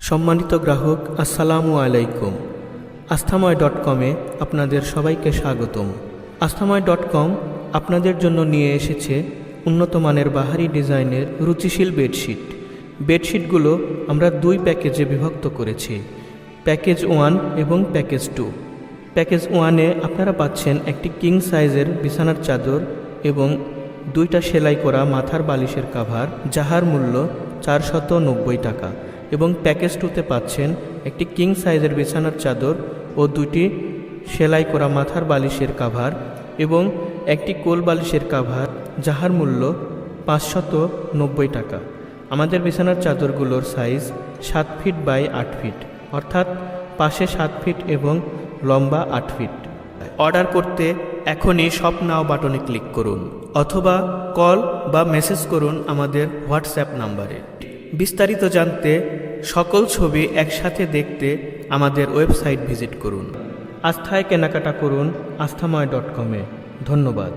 সম্মানিত গ্রাহক, আসসালামু আলাইকুম। আস্থাময়.com-এ আপনাদের সবাইকে স্বাগতম। আস্থাময়.com আপনাদের জন্য নিয়ে এসেছে উন্নত মানের বাহারি ডিজাইনের রুচিশীল বেডশিট। বেডশিটগুলো আমরা দুই প্যাকেজে বিভক্ত করেছি, প্যাকেজ 1 এবং প্যাকেজ 2। প্যাকেজ 1-এ আপনারা পাচ্ছেন একটি কিং সাইজের বিছানার চাদর এবং দুইটা সেলাই করা মাথার বালিশের কাভার, যাহার মূল্য 490 টাকা। এবং প্যাকেজ 2-তে পাচ্ছেন একটি কিং সাইজের বিছানার চাদর ও দুটি সেলাই করা মাথার বালিশের কাভার এবং একটি কোল বালিশের কাভার, যাহার মূল্য 590 টাকা। আমাদের বিছানার চাদরগুলোর সাইজ 7 ফিট বাই 8 ফিট, অর্থাৎ পাশে 7 ফিট এবং লম্বা 8 ফিট। অর্ডার করতে এখনই শপ নাও বাটনে ক্লিক করুন অথবা কল বা মেসেজ করুন আমাদের হোয়াটসঅ্যাপ নাম্বারে। বিস্তারিত জানতে, সকল ছবি একসাথে দেখতে আমাদের ওয়েবসাইট ভিজিট করুন। আস্থায় কেনাকাটা করুন আস্থাময়.com-এ। ধন্যবাদ।